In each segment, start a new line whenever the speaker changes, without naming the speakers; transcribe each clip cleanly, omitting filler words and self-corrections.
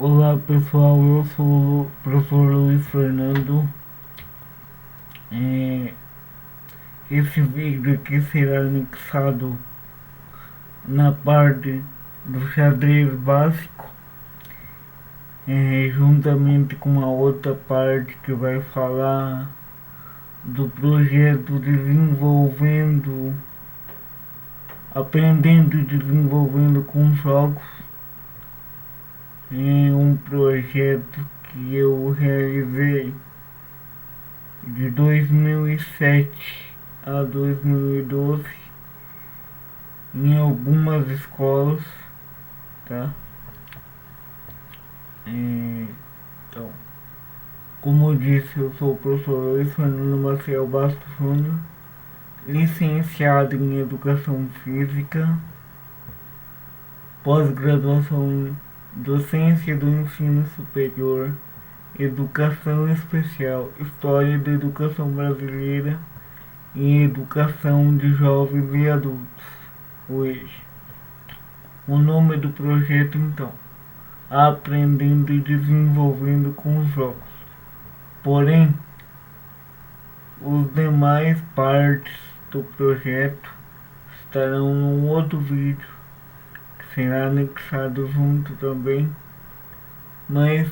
Olá pessoal, eu sou o professor Luiz Fernando. É, Esse vídeo aqui será anexado na parte do xadrez básico, juntamente com a outra parte que vai falar do projeto aprendendo e desenvolvendo com jogos. É um projeto que eu realizei de 2007 a 2012 em algumas escolas, tá? Então, como eu disse, eu sou o professor Luiz Fernando Maciel Bastos Júnior, licenciado em Educação Física, pós-graduação em Docência do Ensino Superior, Educação Especial, História da Educação Brasileira e Educação de Jovens e Adultos. Hoje, o nome do projeto então, Aprendendo e Desenvolvendo com Jogos. Porém, os demais partes do projeto estarão num outro vídeo que será anexado junto também, mas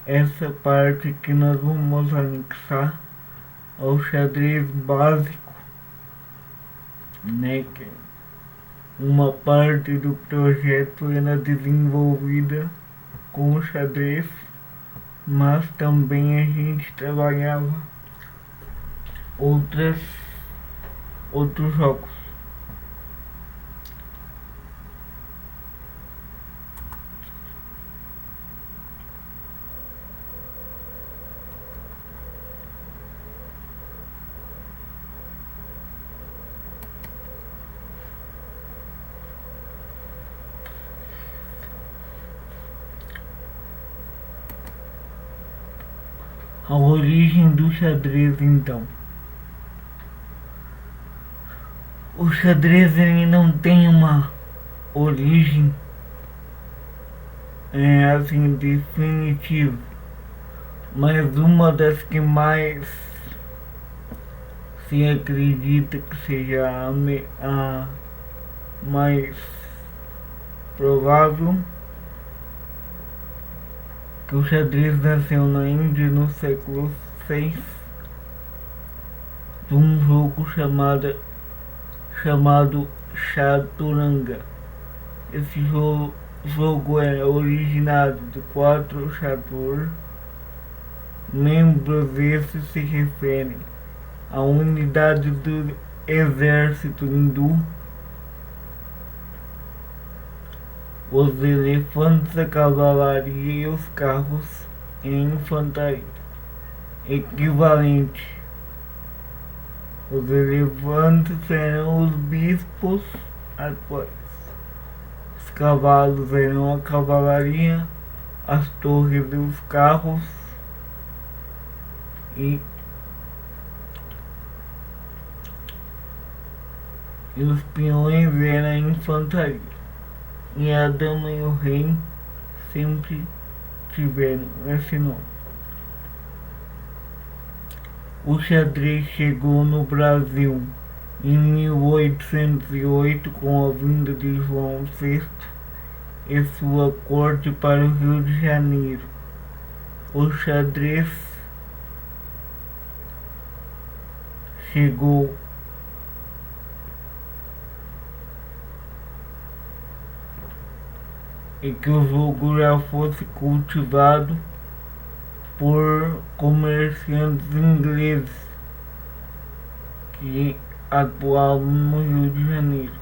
essa parte que nós vamos anexar ao xadrez básico, né, que uma parte do projeto era desenvolvida com o xadrez, mas também a gente trabalhava outros jogos. A origem do xadrez então. O xadrez ele não tem uma origem assim definitiva, mas uma das que mais se acredita que seja a mais provável, que o xadrez nasceu na Índia no século VI, de um jogo chamado Chaturanga. Esse jogo é originário de 4 Chatur. Membros esses se referem à unidade do exército hindu, os elefantes, a cavalaria e os carros em infantaria. Equivalente: os elefantes eram os bispos atuais, os cavalos eram a cavalaria, as torres e os carros, e os peões eram a infantaria. E a dama e o rei sempre tiveram esse nome. O xadrez chegou no Brasil em 1808 com a vinda de João VI e sua corte para o Rio de Janeiro. O xadrez chegou e que o jogo já fosse cultivado por comerciantes ingleses que atuavam no Rio de Janeiro.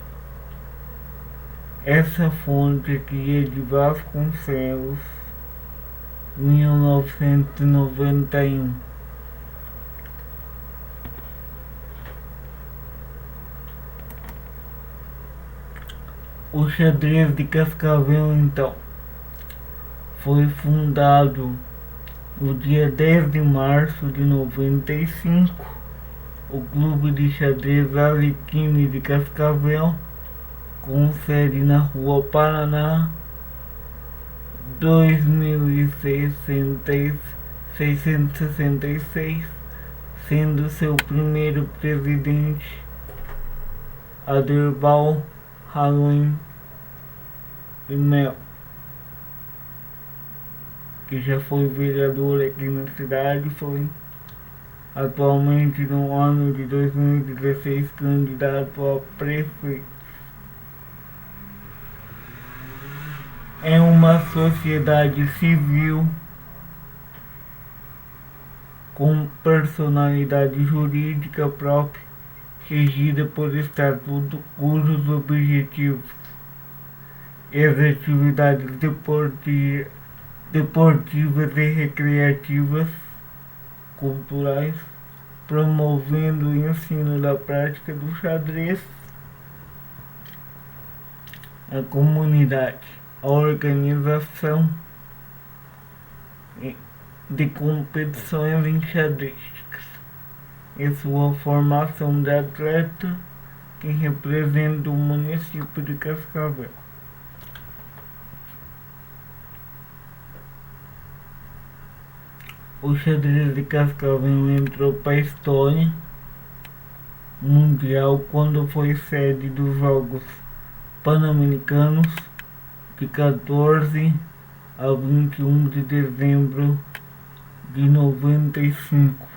Essa fonte aqui é de Vasconcelos, 1991. O xadrez de Cascavel então foi fundado no dia 10 de março de 95. O Clube de Xadrez Arlequine de Cascavel, com sede na Rua Paraná, 2666, sendo seu primeiro presidente Aderbal Haloum de Mel, que já foi vereador aqui na cidade, foi atualmente no ano de 2016 candidato a prefeito. É uma sociedade civil com personalidade jurídica própria, regida por estatuto, cujos objetivos e as atividades deportivas e recreativas, culturais, promovendo o ensino da prática do xadrez à comunidade, a organização de competições enxadrísticas e sua formação de atleta que representa o município de Cascavel. O xadrez de Cascavel entrou para a história mundial quando foi sede dos Jogos Pan-Americanos de 14 a 21 de dezembro de 95.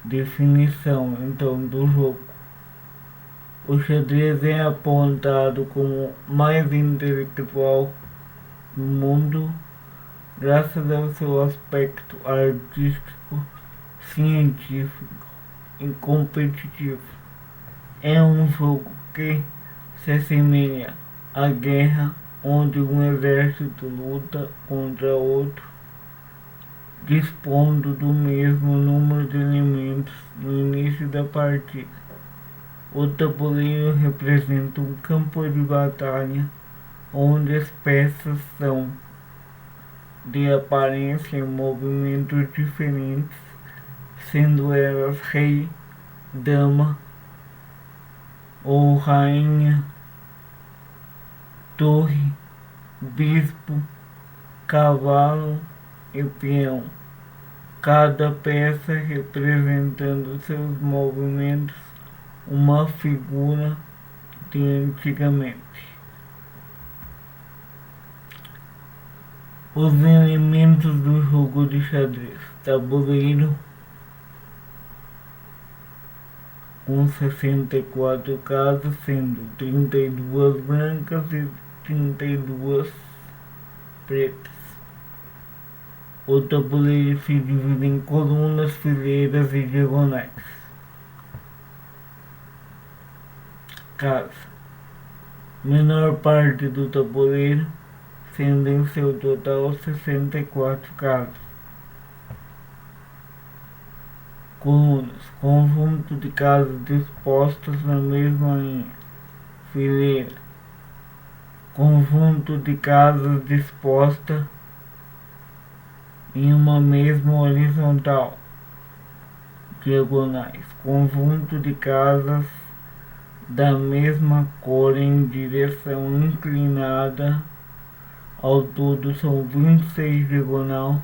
Definição então do jogo. O xadrez é apontado como mais intelectual do mundo graças ao seu aspecto artístico, científico e competitivo. É um jogo que se assemelha à guerra, onde um exército luta contra outro, dispondo do mesmo número de elementos no início da partida. O tabuleiro representa um campo de batalha, onde as peças são de aparência e movimentos diferentes, sendo elas rei, dama ou rainha, torre, bispo, cavalo e peão, cada peça representando seus movimentos uma figura de antigamente. Os elementos do jogo de xadrez: tabuleiro com 64 casas, sendo 32 brancas e 32 pretas. O tabuleiro se divide em colunas, fileiras e diagonais. Casa: menor parte do tabuleiro, sendo em seu total 64 casas. Colunas: conjunto de casas dispostas na mesma linha. Fileira: conjunto de casas dispostas em uma mesma horizontal. Diagonais: conjunto de casas da mesma cor em direção inclinada. Ao todo são 26 diagonal,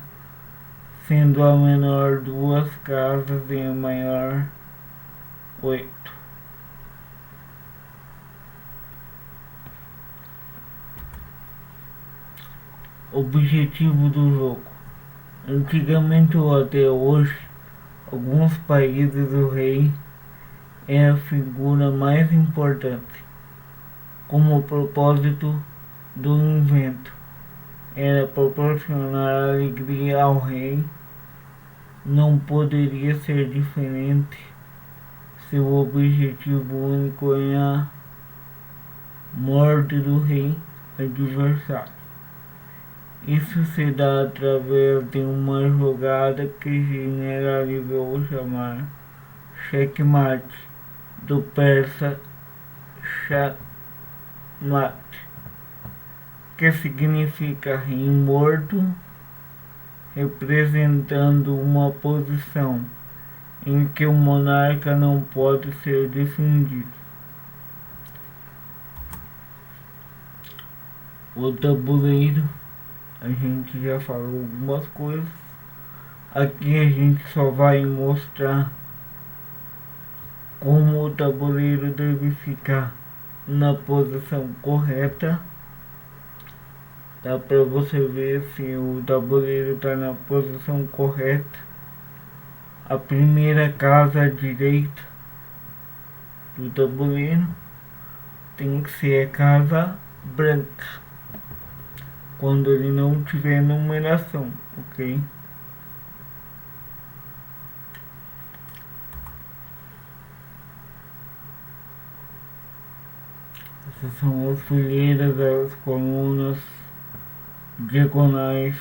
sendo a menor 2 casas e a maior 8. Objetivo do jogo: antigamente ou até hoje, alguns países o rei é a figura mais importante. Como propósito do invento era proporcionar alegria ao rei, não poderia ser diferente. Seu objetivo único é a morte do rei adversário. Isso se dá através de uma jogada que generalizou chamar checkmate, do persa Shahmat, que significa rei morto, representando uma posição em que o monarca não pode ser defendido. O tabuleiro, a gente já falou algumas coisas. Aqui a gente só vai mostrar como o tabuleiro deve ficar na posição correta. Dá para você ver se o tabuleiro está na posição correta. A primeira casa à direita do tabuleiro tem que ser a casa branca, quando ele não tiver numeração, ok? Essas são as fileiras, as colunas diagonais.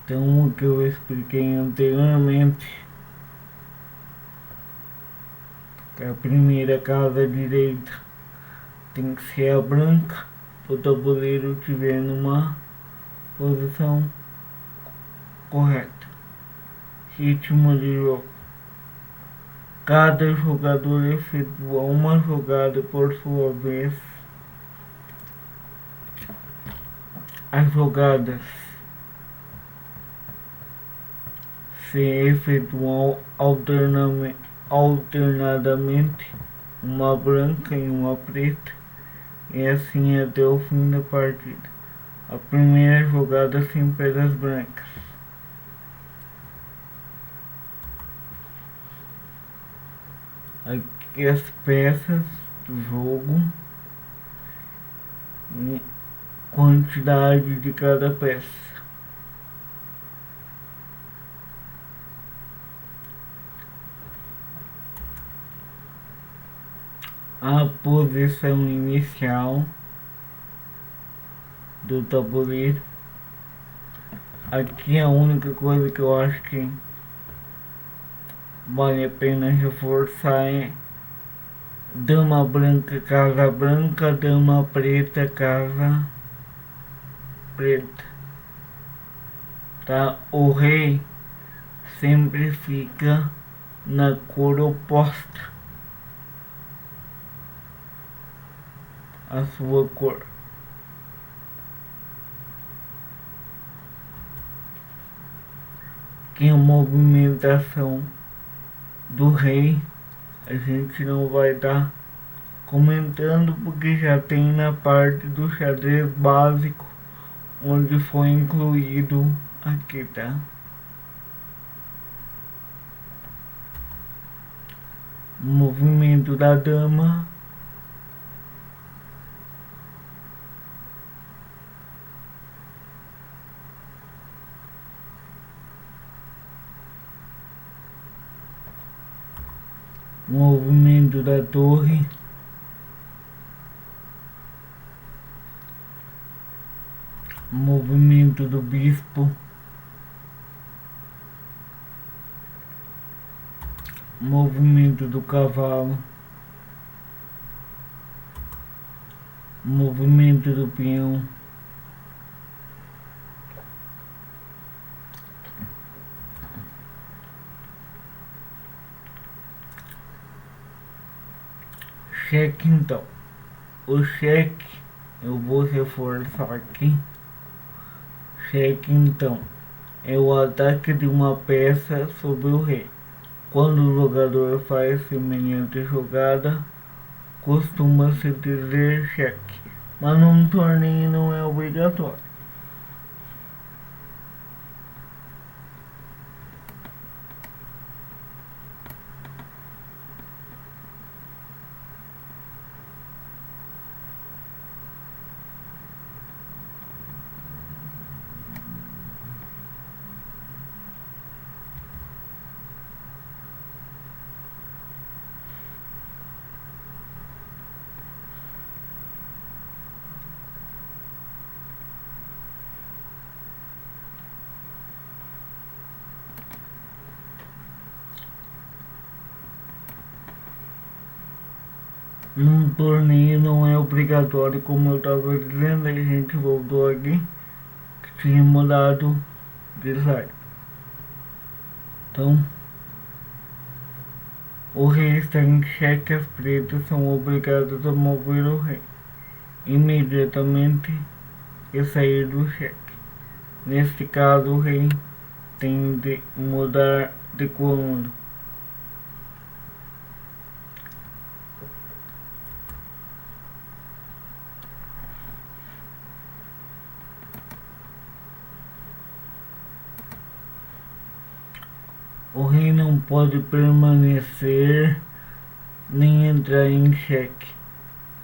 Então, o que eu expliquei anteriormente, que a primeira casa à direita tem que ser a branca, o tabuleiro estiver numa posição correta. Ritmo de jogo. Cada jogador efetua uma jogada por sua vez. As jogadas se efetuam alternadamente, uma branca e uma preta, e assim até o fim da partida. A primeira jogada sempre é das brancas. Aqui as peças do jogo e quantidade de cada peça. A posição inicial do tabuleiro. Aqui a única coisa que eu acho que vale a pena reforçar é dama branca, casa branca, dama preta, casa preta. Tá? O rei sempre fica na cor oposta à sua cor. Que a movimentação do rei a gente não vai estar comentando, porque já tem na parte do xadrez básico, onde foi incluído aqui, tá? Movimento da dama. Movimento da torre. Movimento do bispo. Movimento do cavalo. Movimento do peão. Cheque, então. O cheque, eu vou reforçar aqui. Cheque, então, é o ataque de uma peça sobre o rei. Quando o jogador faz semelhante jogada, costuma-se dizer cheque, mas num torneio não é obrigatório. Num torneio não é obrigatório, como eu estava dizendo, a gente voltou aqui, que tinha mudado de slide. Então, O rei está em xeque, as pretas são obrigadas a mover o rei imediatamente e sair do xeque. Neste caso, o rei tem de mudar de coluna. O rei não pode permanecer nem entrar em xeque.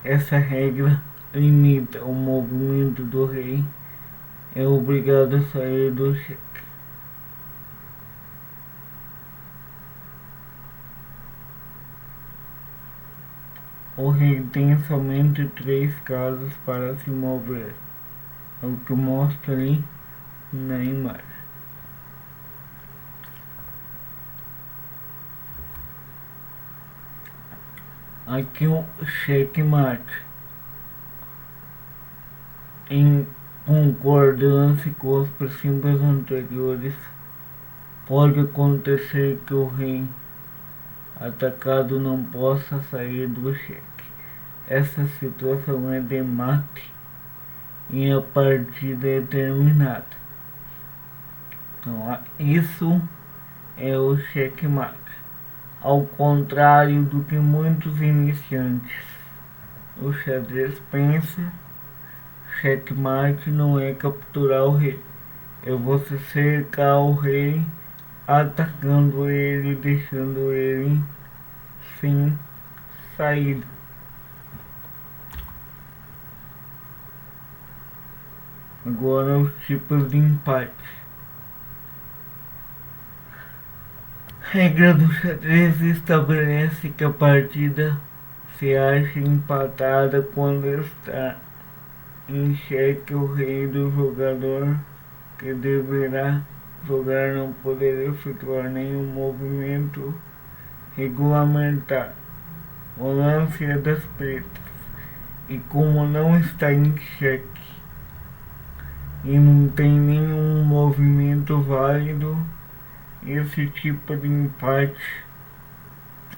Essa regra limita o movimento do rei. É obrigado a sair do xeque. O rei tem somente 3 casas para se mover. É o que mostra ali na imagem. Aqui um xeque-mate. Em concordância com os princípios anteriores, pode acontecer que o rei atacado não possa sair do xeque. Essa situação é de mate e a partida é terminada. Então, isso é o xeque-mate. Ao contrário do que muitos iniciantes o xadrez pensa, xeque-mate não é capturar o rei. É você cercar o rei, atacando ele, deixando ele sem saída. Agora os tipos de empate. Regra do xadrez estabelece que a partida se acha empatada quando está em xeque o rei do jogador que deverá jogar não poder efetuar nenhum movimento regulamentar. O lance é das pretas. E como não está em xeque e não tem nenhum movimento válido, esse tipo de empate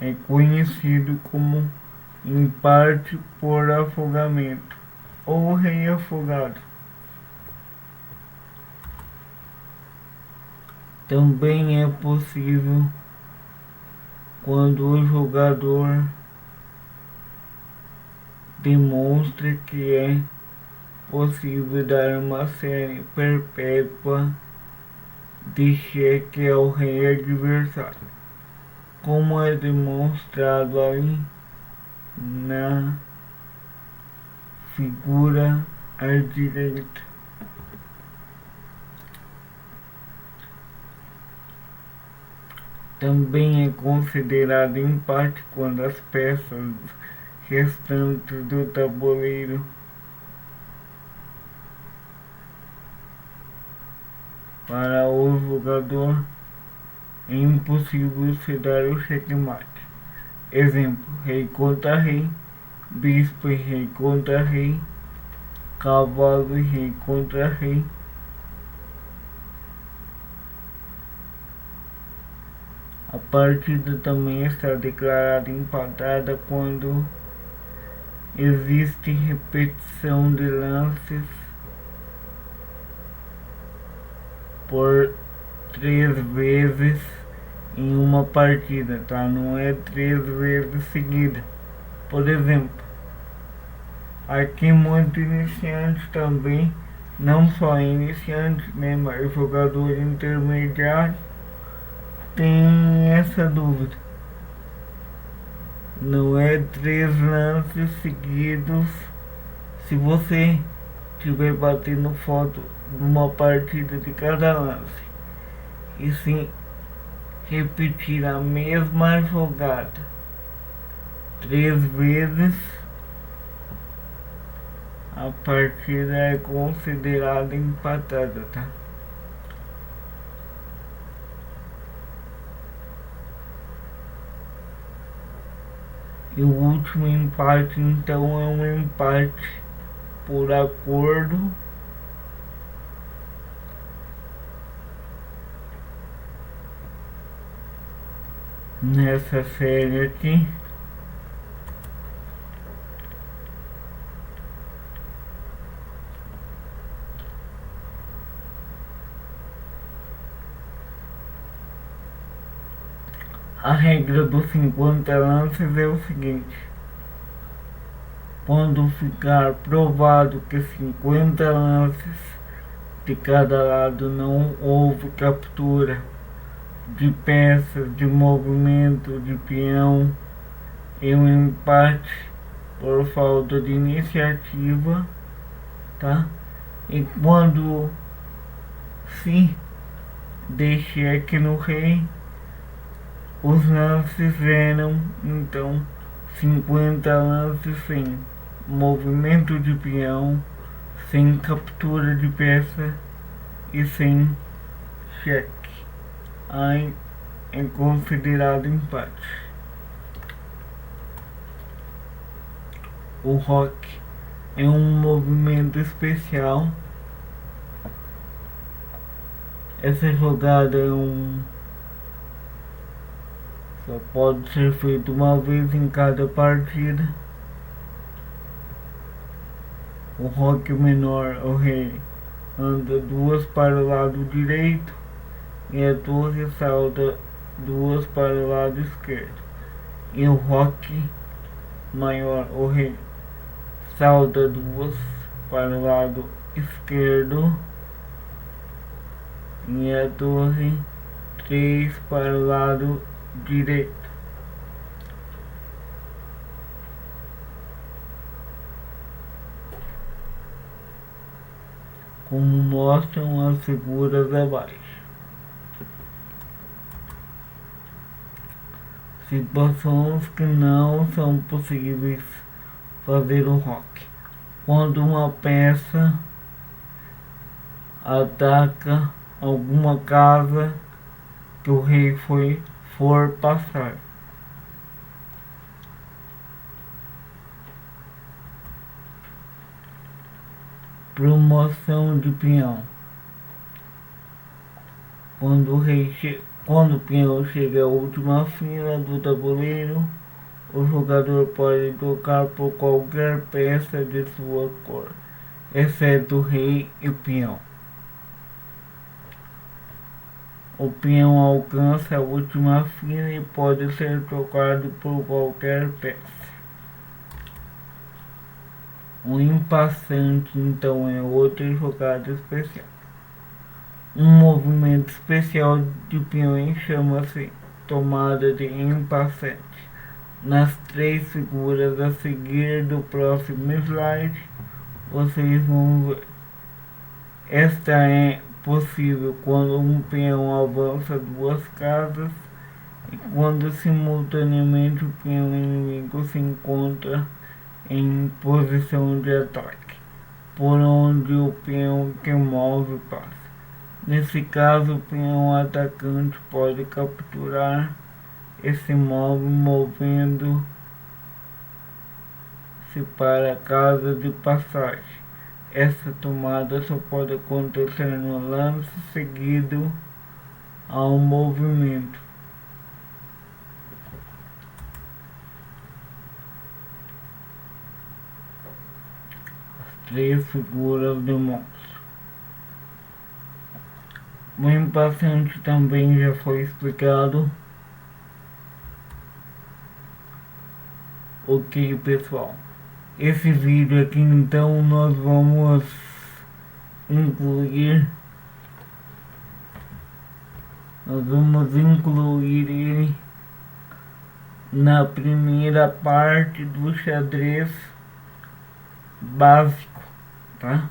é conhecido como empate por afogamento ou rei afogado. Também é possível quando o jogador demonstra que é possível dar uma série perpétua de xeque ao rei adversário, como é demonstrado ali na figura à direita. Também é considerado empate quando as peças restantes do tabuleiro para o jogador é impossível se dar o xeque-mate. Exemplo: rei contra rei, bispo e rei contra rei, cavalo e rei contra rei. A partida também está declarada empatada quando existe repetição de lances por 3 vezes em uma partida, tá? Não é 3 vezes seguida. Por exemplo, aqui muito iniciante também, não só iniciante, né, mas jogador intermediário tem essa dúvida. Não é 3 lances seguidos. Se você estiver batendo foto numa partida de cada lance e sim repetir a mesma jogada 3 vezes, a partida é considerada empatada, tá? E o último empate, então, é um empate por acordo nessa série aqui. A regra dos 50 lances é o seguinte: quando ficar provado que 50 lances de cada lado não houve captura de peças, de movimento de peão e um empate por falta de iniciativa, tá? E quando se der cheque no rei, os lances eram então 50 lances sem movimento de peão, sem captura de peça e sem cheque. Aí é considerado empate. O rock é um movimento especial. Essa jogada só pode ser feita uma vez em cada partida. O rock menor, o rei, anda duas para o lado direito e a torre salta duas para o lado esquerdo. E o rock maior, o rei, salta duas para o lado esquerdo e a torre três para o lado direito. Como mostram as figuras abaixo. Situações que não são possíveis fazer o rock: quando uma peça ataca alguma casa que o rei for passar. Promoção de peão: quando o peão chega à última fila do tabuleiro, o jogador pode trocar por qualquer peça de sua cor, exceto o rei e o peão. O peão alcança a última fila e pode ser trocado por qualquer peça. O impassante, então, é outra jogada especial. Um movimento especial de peões chama-se tomada de impassante. Nas três figuras a seguir do próximo slide, vocês vão ver. Esta é possível quando um peão avança duas casas e quando simultaneamente o peão inimigo se encontra em posição de ataque, por onde o peão que move passa. Nesse caso, o peão atacante pode capturar esse móvel movendo-se para a casa de passagem. Essa tomada só pode acontecer no lance seguido ao movimento. As três figuras de mãos. O impassante também já foi explicado. Ok, pessoal. Esse vídeo aqui, então, nós vamos incluir ele na primeira parte do xadrez básico, tá?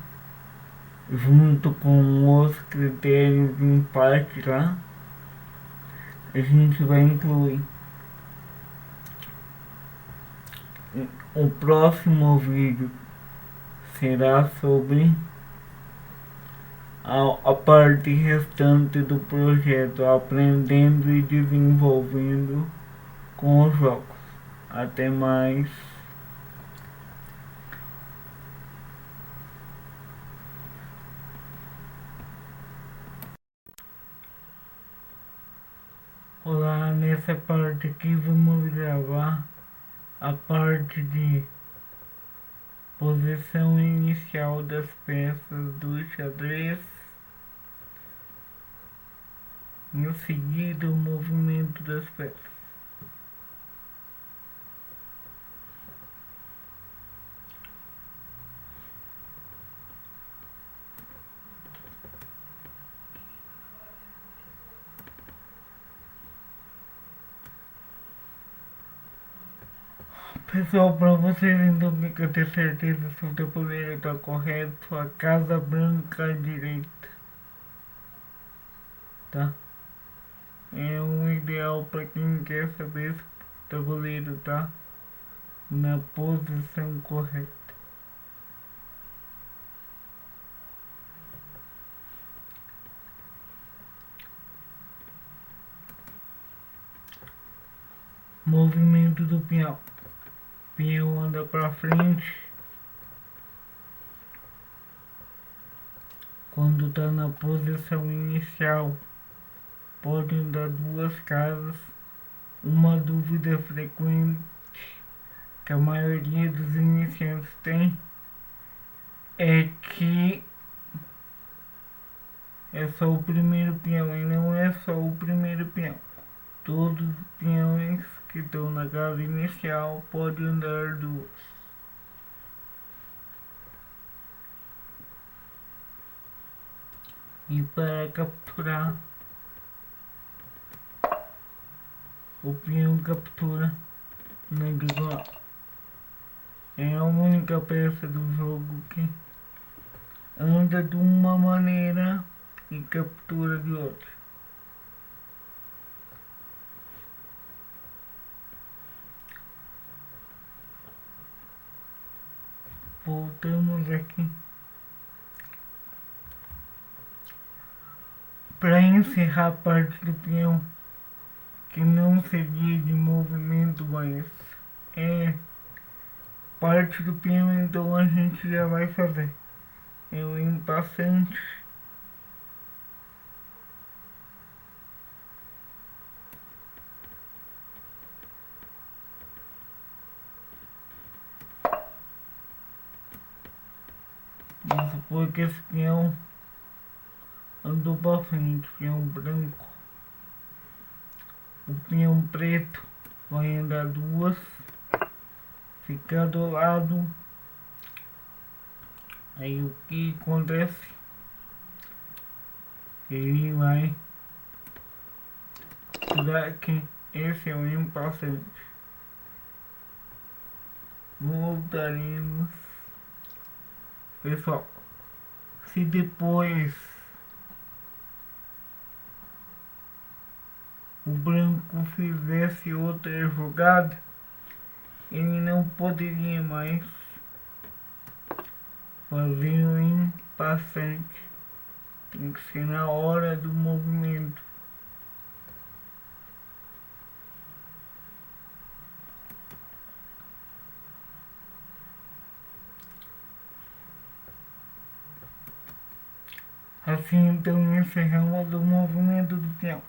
Junto com os critérios de empate lá, a gente vai incluir. O próximo vídeo será sobre a parte restante do projeto, aprendendo e desenvolvendo com os jogos. Até mais. Olá, nessa parte aqui vamos gravar a parte de posição inicial das peças do xadrez, em seguida o movimento das peças. Pessoal, para vocês então que eu ter certeza se o tabuleiro está correto, a casa branca à direita, tá? É um ideal para quem quer saber se o tabuleiro está na posição correta. Movimento do peão. Peão anda para frente quando está na posição inicial. Pode andar duas casas. Uma dúvida frequente que a maioria dos iniciantes tem é que é só o primeiro peão, e não é só o primeiro peão. Todos os peões que estão na casa inicial podem andar duas. E para capturar, o peão captura na diagonal. É a única peça do jogo que anda de uma maneira e captura de outra. Voltamos aqui. Para encerrar a parte do peão, que não seria de movimento, mas é parte do peão, então a gente já vai fazer. É o impassante. Vamos supor que esse peão andou para frente, peão branco. O peão preto vai andar duas, ficar do lado. Aí o que acontece? Ele vai tirar aqui. Esse é o impassante. Voltaremos. Pessoal, se depois o branco fizesse outra jogada, ele não poderia mais fazer o impassante. Tem que ser na hora do movimento. Assim então encerramos o movimento do peão.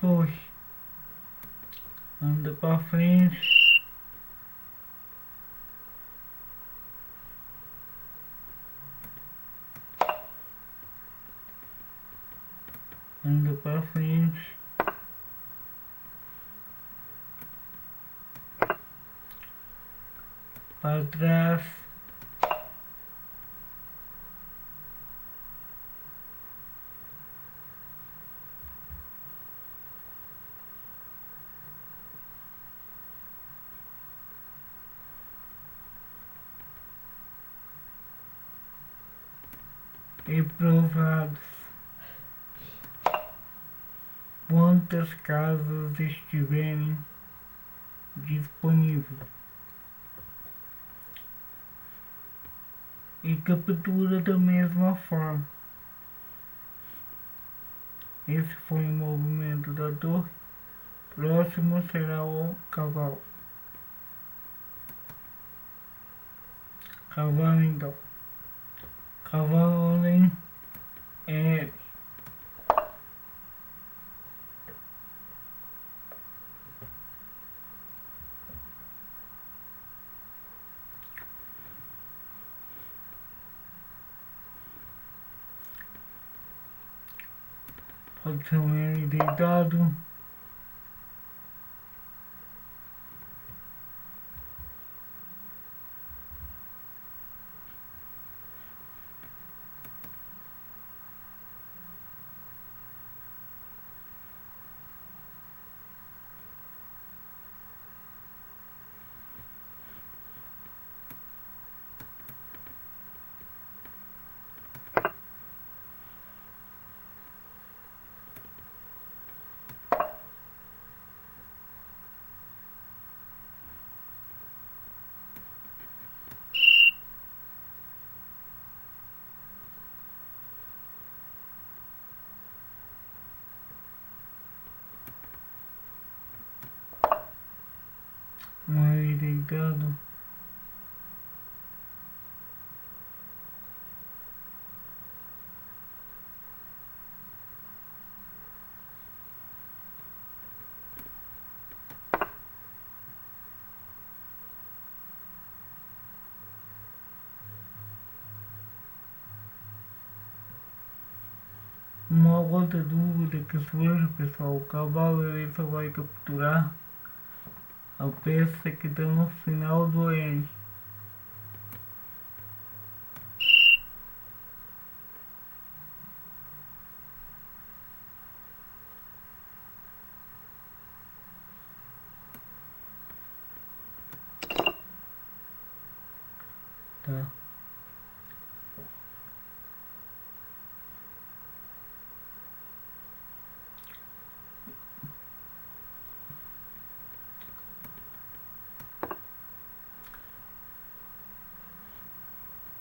Pois, anda para frente. Anda para frente. Para trás. E pros lados. Quantas casas estiverem disponíveis. E captura da mesma forma. Esse foi o movimento da torre. Próximo será o cavalo. Cavalo então. Cavalo em L. Pode ser um L deitado. Um L deitado. Uma outra dúvida que surge, pessoal, o cavalo ele só vai capturar a peça que está no final do L. Tá?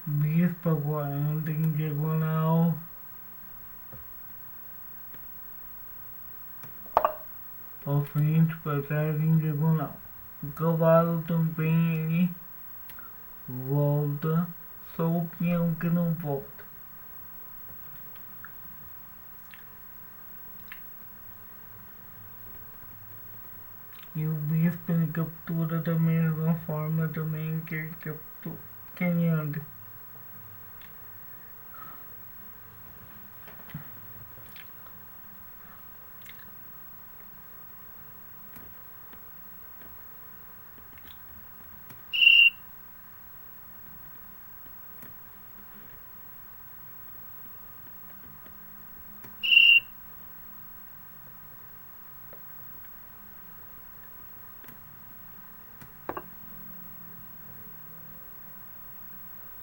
Bispo agora anda em diagonal. Para frente, para trás em diagonal. O cavalo também ele volta, só o peão que não volta. E o bispo ele captura da mesma forma também que ele captura quem anda.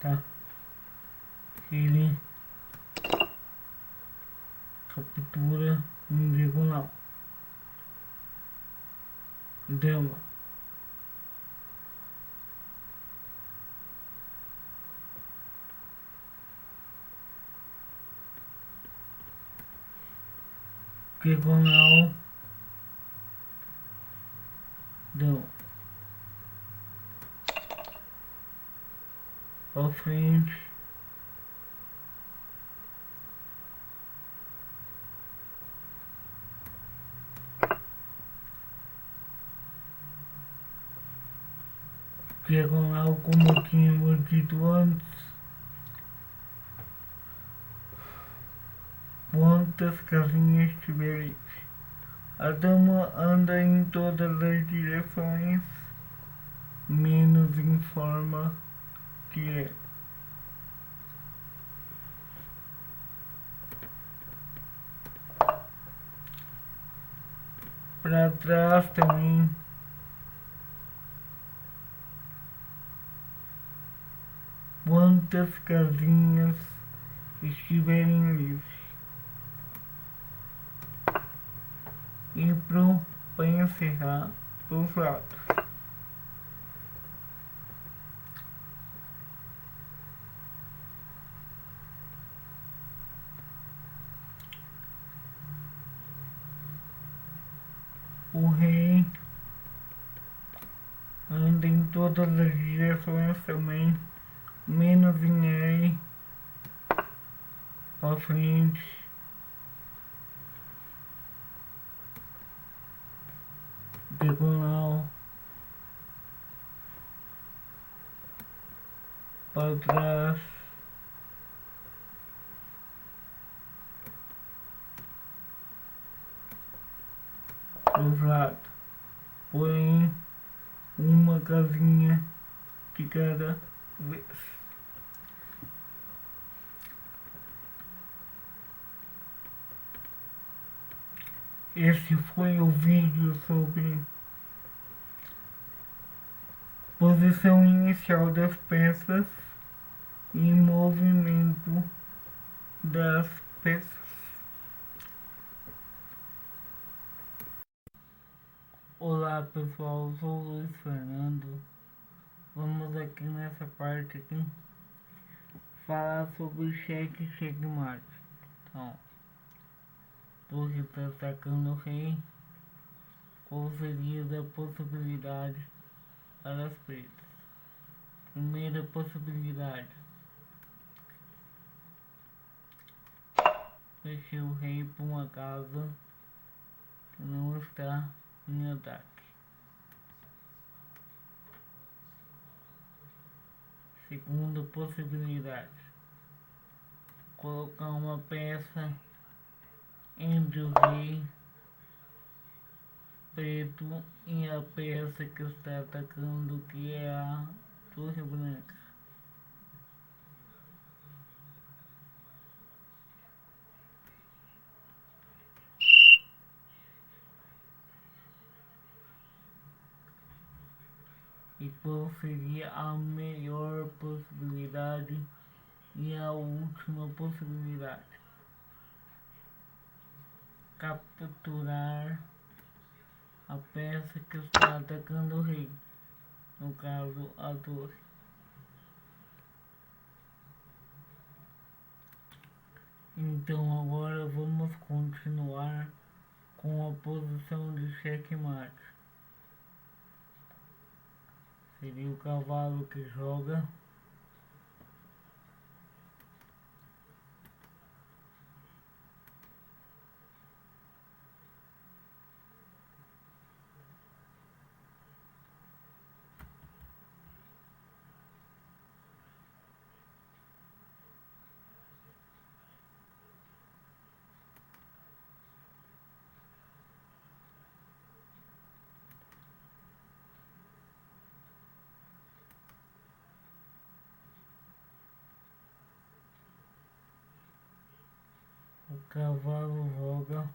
Tá? Ele captura em diagonal. Dama. Diagonal. Dama. Para frente. Diagonal como tínhamos dito antes. Quantas casinhas tiver. A dama anda em todas as direções, menos em forma direta. Para trás também. Quantas casinhas estiverem livres. E para encerrar os lados. O rei anda em todas as direções também, menos em R. pra frente, diagonal, para trás, dos lados, porém uma casinha de cada vez. Este foi o vídeo sobre posição inicial das peças e movimento das peças. Olá pessoal, eu sou o Luiz Fernando. Vamos aqui nessa parte aqui falar sobre checkmate. Então, torre está atacando o rei. Qual seria a possibilidade para as pretas? Primeira possibilidade: fechei o rei para uma casa que não está em ataque. Segunda possibilidade: colocar uma peça entre o rei preto e a peça que está atacando, que é a torre branca. E qual seria a melhor possibilidade e a última possibilidade? Capturar a peça que está atacando o rei, no caso a torre. Então agora vamos continuar com a posição de checkmate. Seria o cavalo que joga. O cavalo joga.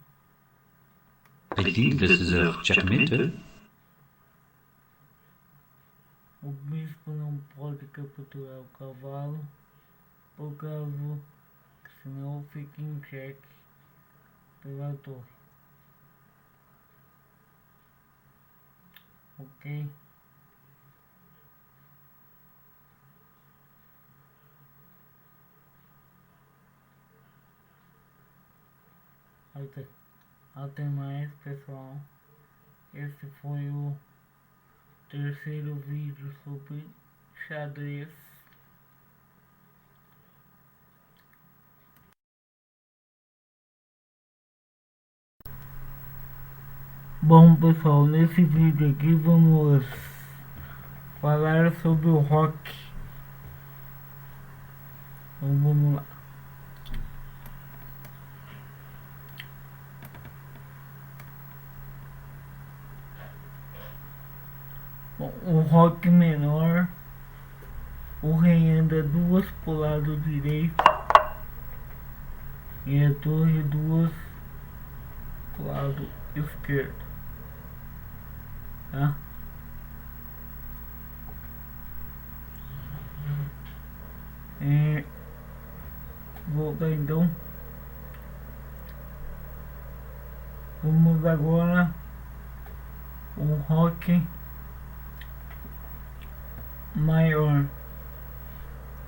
I think this is a checkmate.
O bispo não pode capturar o cavalo, por causa que senão fica em xeque pela torre. Ok? Até mais pessoal. Esse foi o terceiro vídeo sobre xadrez. Bom pessoal, nesse vídeo aqui vamos falar sobre o rock. Então vamos lá. Bom, o rock menor, o rei anda duas pro lado direito e a torre duas pro lado esquerdo, tá? Voltar então. Vamos agora o rock maior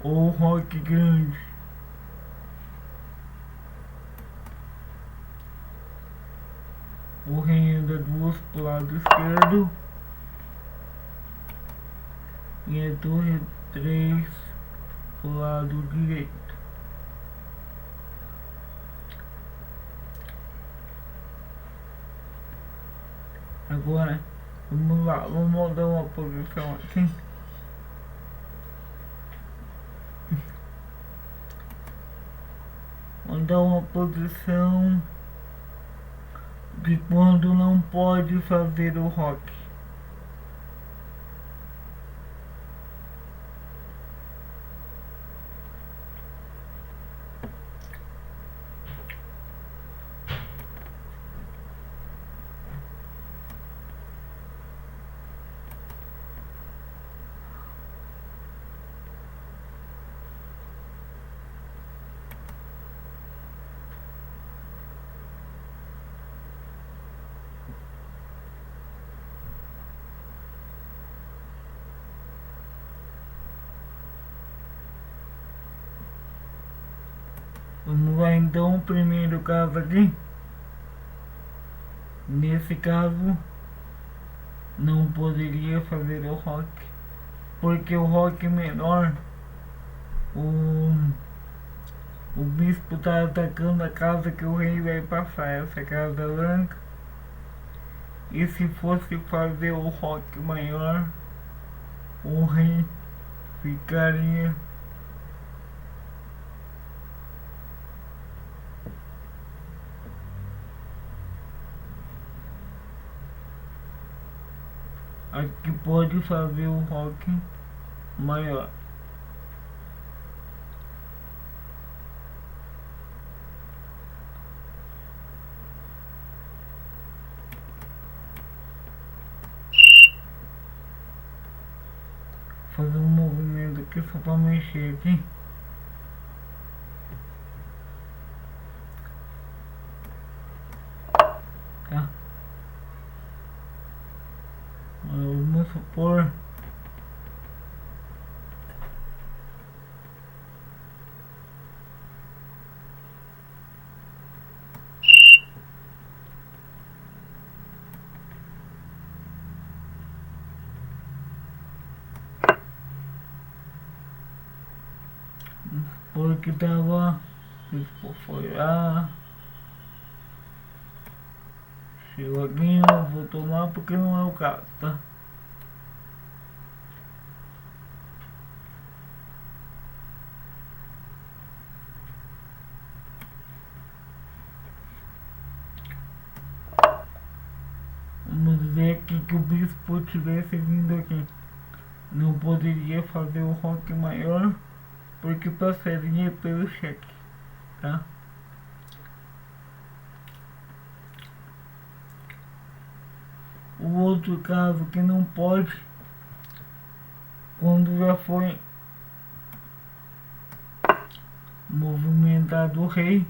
ou rock grande. O rei anda duas pro lado esquerdo e a torre 3 pro lado direito. Agora, vamos lá, vamos dar uma posição aqui. Vamos dar uma posição de quando não pode fazer o rock. Vamos lá então, o primeiro caso aqui. Nesse caso, não poderia fazer o rock, porque o rock menor, o, o bispo está atacando a casa que o rei vai passar, essa casa branca. E se fosse fazer o rock maior, o rei ficaria aqui, pode fazer o rock maior. Fazer um movimento aqui só para mexer aqui. Tá? Vamos supor porque tava, tipo, foi lá, chegou aqui, eu vou tomar porque não é o caso, tá? Vamos dizer aqui que o bispo tivesse vindo aqui, não poderia fazer o rock maior porque passaria pelo cheque, tá? O outro caso que não pode, quando já foi movimentado o rei,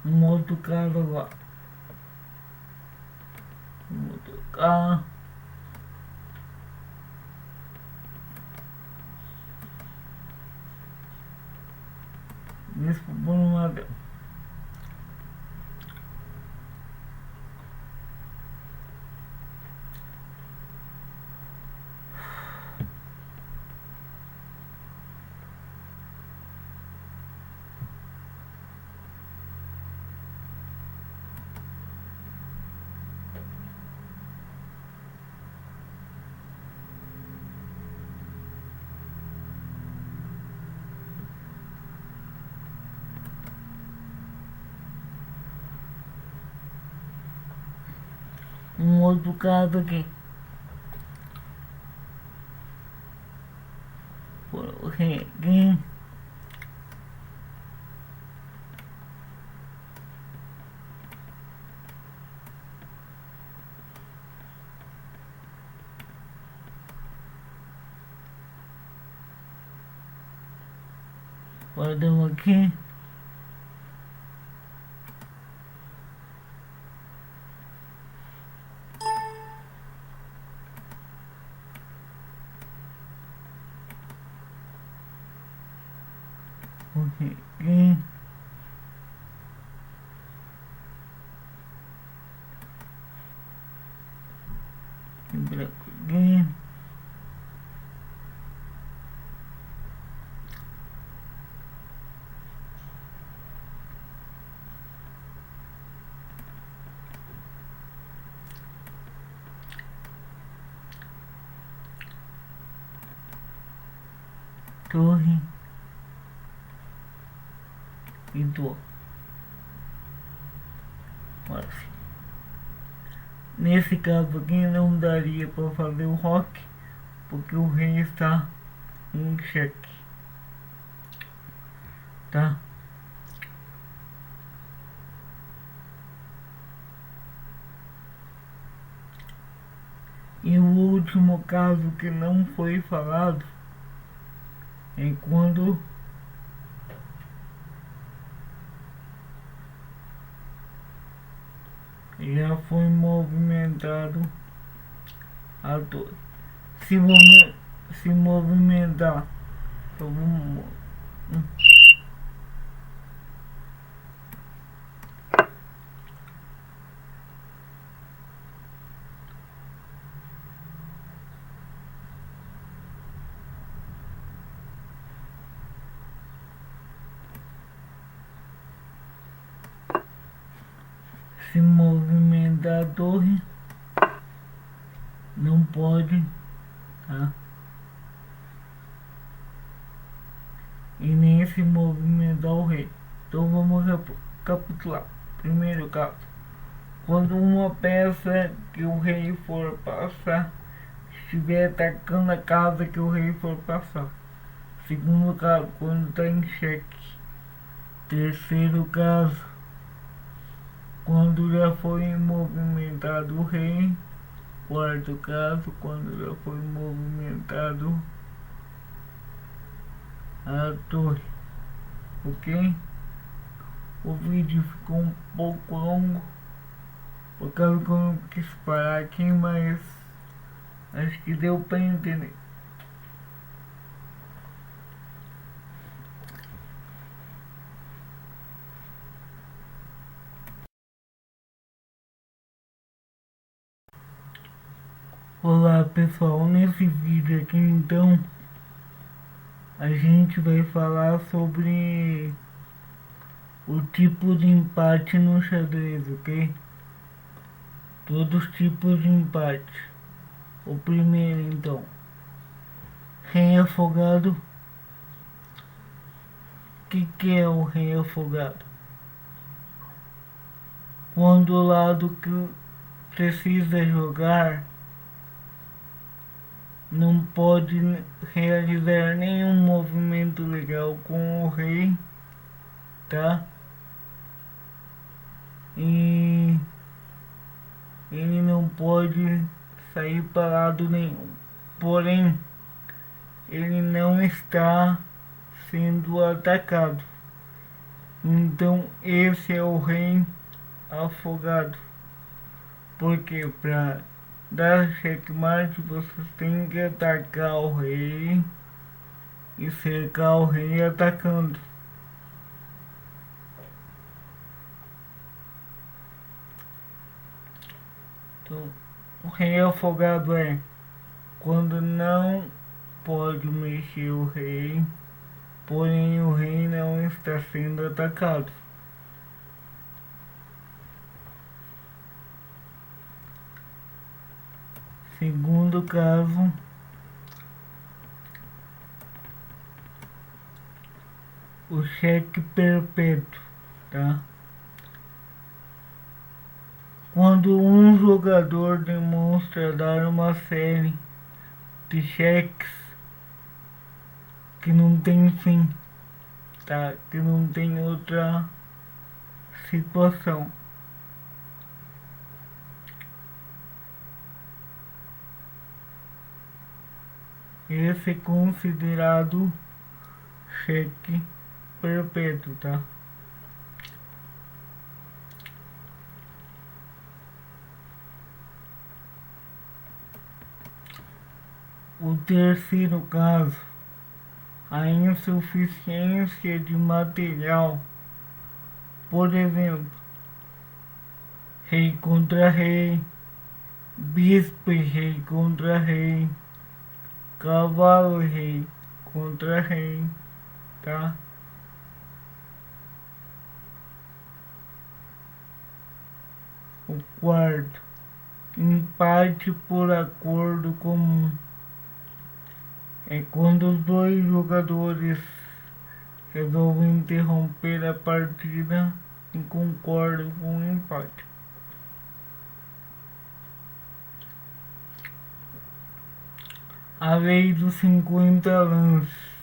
um outro caso agora, um outro caso, bispo por uma vez. Um outro caso aqui, por o rei aqui, guardamos aqui, o rei aqui, torre e dó. Mas, nesse caso aqui não daria para fazer o roque, porque o rei está em xeque, tá? E o último caso que não foi falado é quando já foi movimentado a torre. Se movimentar, então vamos, se movimentar a torre, não pode, tá? E nem se movimentar o rei. Então vamos recapitular. Primeiro caso, quando uma peça que o rei for passar estiver atacando a casa que o rei for passar. Segundo caso, quando está em xeque. Terceiro caso, quando já foi movimentado o rei. Quarto caso, quando já foi movimentado a torre. Ok? O vídeo ficou um pouco longo, por causa que eu não quis parar aqui, mas acho que deu para entender. Olá pessoal, nesse vídeo aqui então a gente vai falar sobre o tipo de empate no xadrez, ok? Todos os tipos de empate. O primeiro então, rei afogado. O que é o rei afogado? Quando o lado que precisa jogar não pode realizar nenhum movimento legal com o rei, tá? E ele não pode sair para lado nenhum. Porém, ele não está sendo atacado. Então esse é o rei afogado. Porque para dar checkmate você tem que atacar o rei e cercar o rei atacando. Então, o rei afogado é quando não pode mexer o rei, porém o rei não está sendo atacado. Segundo caso, o cheque perpétuo, tá? Quando um jogador demonstra dar uma série de cheques que não tem fim, tá? Que não tem outra situação. Esse é considerado cheque perpétuo, tá? O terceiro caso, a insuficiência de material. Por exemplo, rei contra rei, bispo e rei contra rei, cavalo e rei contra rei, tá? O quarto, empate por acordo comum. é quando os dois jogadores resolvem interromper a partida e concordam com o empate. A lei dos 50 lances.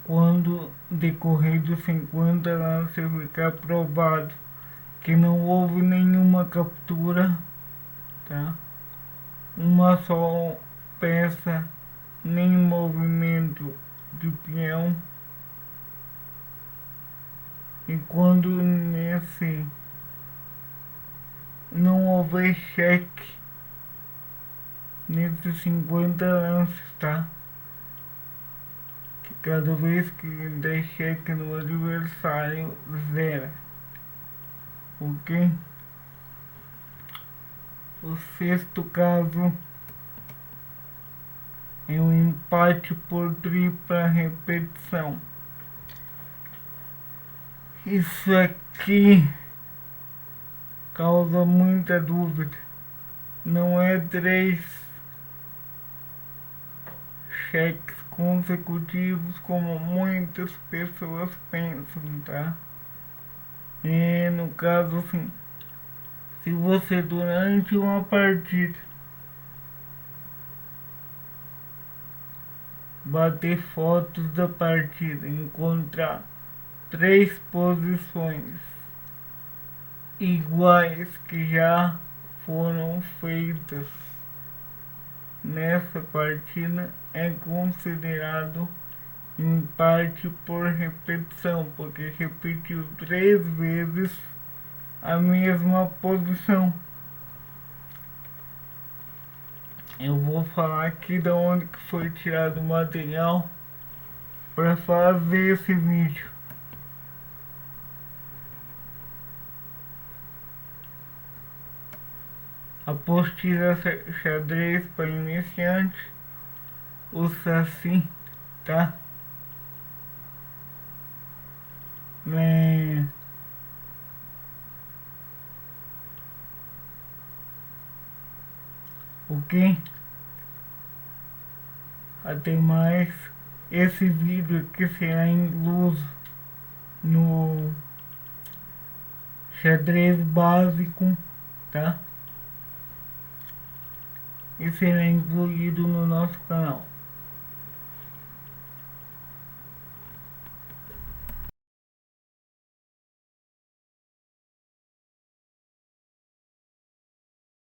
Quando decorridos 50 lances ficar provado que não houve nenhuma captura, tá? Uma só peça, nem movimento de peão, e quando nesse não houver cheque nesses 50 lances, tá? Que cada vez que der cheque no adversário, zera, ok? O sexto caso é um empate por tripla repetição. Isso aqui causa muita dúvida. Não é 3 cheques consecutivos como muitas pessoas pensam, tá? No caso assim, se você durante uma partida bater fotos da partida, encontrar 3 posições iguais que já foram feitas nessa partida, é considerado empate por repetição, porque repetiu 3 vezes a mesma posição. Eu vou falar aqui de onde que foi tirado o material para fazer esse vídeo. Apostila xadrez para iniciantes, o Saci, tá? Ok? Até mais. Esse vídeo aqui será incluso no xadrez básico, tá? E será incluído no nosso canal.